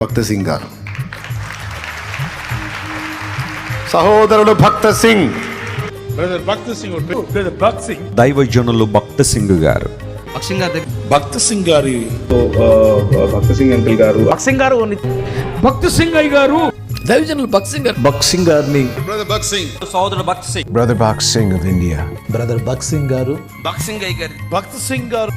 భక్త సింగ్ గారు, సహోదరుడు భక్త Singh, brother Bhakta Singh, brother Bhakta Singh, దైవజనులు భక్త సింగ్ గారు, భక్త సింగ్ గారి భక్త సింగ్ అంకుల్ గారు, భక్త సింగ్ అయ్య గారు, దైవజనులు భక్త సింగ్ గారు, భక్త్ సింగ్ గారిని, బ్రదర్ భక్త సింగ్, సోదరుడు Bhakta Singh, brother Bhakt Singh of India, brother Bhakta Singh గారు, భక్త సింగ్ అయ్య గారు, భక్త సింగ్ గారు.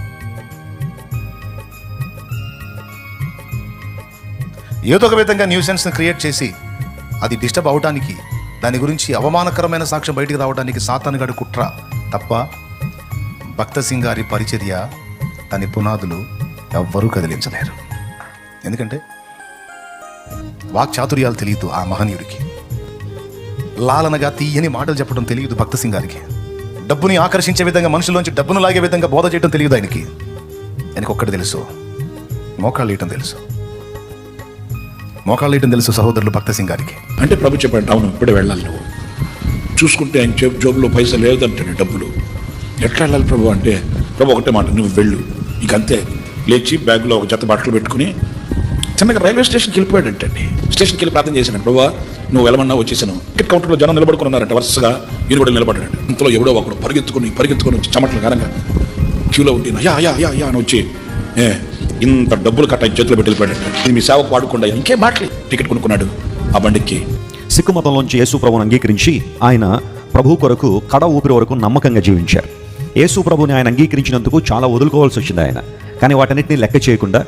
ఏదో ఒక విధంగా న్యూసెన్స్ని క్రియేట్ చేసి అది డిస్టర్బ్ అవడానికి, దాని గురించి అవమానకరమైన సాక్ష్యం బయటికి రావడానికి సాతానుగాడి కుట్ర తప్ప భక్త సింగ్ గారి పరిచర్య, దాని పునాదులు ఎవ్వరూ కదిలించలేరు. ఎందుకంటే వాక్చాతుర్యాలు తెలియదు ఆ మహనీయుడికి, లాలనగా తీయని మాటలు చెప్పడం తెలియదు భక్త సింగ్ గారికి, డబ్బుని ఆకర్షించే విధంగా, మనుషుల్లోంచి డబ్బును లాగే విధంగా బోధ చేయడం తెలియదు ఆయనకి. ఆయనకు ఒక్కటి తెలుసు, మోకాళ్ళు వేయటం తెలుసు. మోకాళ్ళు వేయటం తెలుసు సహోదరులు భక్త సింగ్ గారికి. అంటే ప్రభు చెప్పాడు, అవును ఇప్పుడే వెళ్ళాలి, నువ్వు చూసుకుంటే ఆయన జోబులో పైసలు లేదంటే డబ్బులు ఎట్లా వెళ్ళాలి ప్రభు అంటే, ప్రభు ఒకటే మాట, నువ్వు వెళ్ళు. ఇక అంతే, లేచి బ్యాగులో ఒక జత బట్టలు పెట్టుకుని చిన్నగా రైల్వే స్టేషన్కి వెళ్ళిపోయాడంటండి. స్టేషన్కి వెళ్ళి ప్రార్థన చేశాను, ప్రభు నువ్వు వెళ్ళమన్నా వచ్చేసాను. టికెట్ కౌంటర్లో జనం నిలబడుకుని ఉన్నారంట, వరుసగా ఈయన కూడా నిలబడ్డాడు. ఇంతలో ఎవడో ఒకడు పరిగెత్తుకొని వచ్చి చెమటలు కారంగా క్యూలో ఉండి యా అని వచ్చి ఇంత డబ్బులు కట్ట చేతిలో పెట్టి వెళ్ళిపోయాడు. ఇది మీ సేవకు వాడుకుండా ఇంకేం మాటలే, టికెట్ కొనుక్కున్నాడు ఆ బండికి. సిక్కు మతంలోంచి యేసు ప్రభువును అంగీకరించి ఆయన ప్రభు కొరకు కడ ఊపిరి వరకు నమ్మకంగా జీవించారు. యేసు ప్రభుని ఆయన అంగీకరించినందుకు చాలా వదులుకోవాల్సి వచ్చింది ఆయన. కానీ వాటన్నిటిని లెక్క చేయకుండా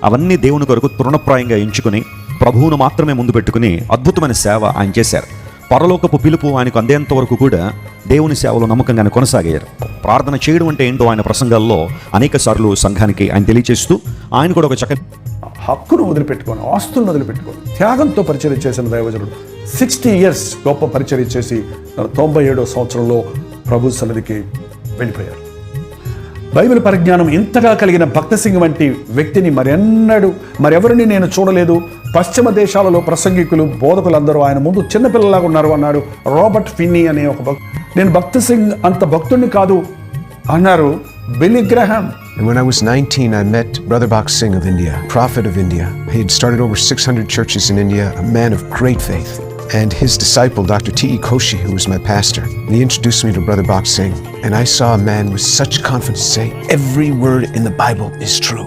అవన్నీ దేవుని కొరకు తృణప్రాయంగా ఎంచుకుని ప్రభువును మాత్రమే ముందు పెట్టుకుని అద్భుతమైన సేవ ఆయన చేశారు. పరలోకపు పిలుపు ఆయనకు అందేంత వరకు కూడా దేవుని సేవలో నమ్మకంగానే కొనసాగారు. ప్రార్థన చేయడం అంటే ఏంటో ఆయన ప్రసంగాల్లో అనేక సార్లు సంఘానికి ఆయన తెలియజేస్తూ ఆయన కూడా ఒక చక్కని హక్కును వదిలిపెట్టుకొని, ఆస్తులను వదిలిపెట్టుకొని త్యాగంతో పరిచర్య చేసిన దైవజనుడు 60 years గొప్ప పరిచర్య చేసి 97వ సంవత్సరంలో ప్రభు సన్నిధికి వెళ్ళిపోయారు. బైబిల్ పరిజ్ఞానం ఇంతగా కలిగిన భక్త సింగ్ వంటి వ్యక్తిని మరెవరిని నేను చూడలేదు. పశ్చిమ దేశాలలో ప్రసంగికులు, బోధకులందరూ ఆయన ముందు చిన్నపిల్లలాగా ఉన్నారు అన్నాడు రాబర్ట్ ఫిన్నీ అనే ఒక నేను భక్త సింగ్ అంత భక్తుడిని కాదు అన్నారు Billy Graham. And when I was 19, I met Brother Bhakt Singh of India, prophet of India. He had started over 600 churches in India, a man of great faith. And his disciple, Dr. T.E. Koshi, who was my pastor, he introduced me to Brother Bhakt Singh. And I saw a man with such confidence say, every word in the Bible is true.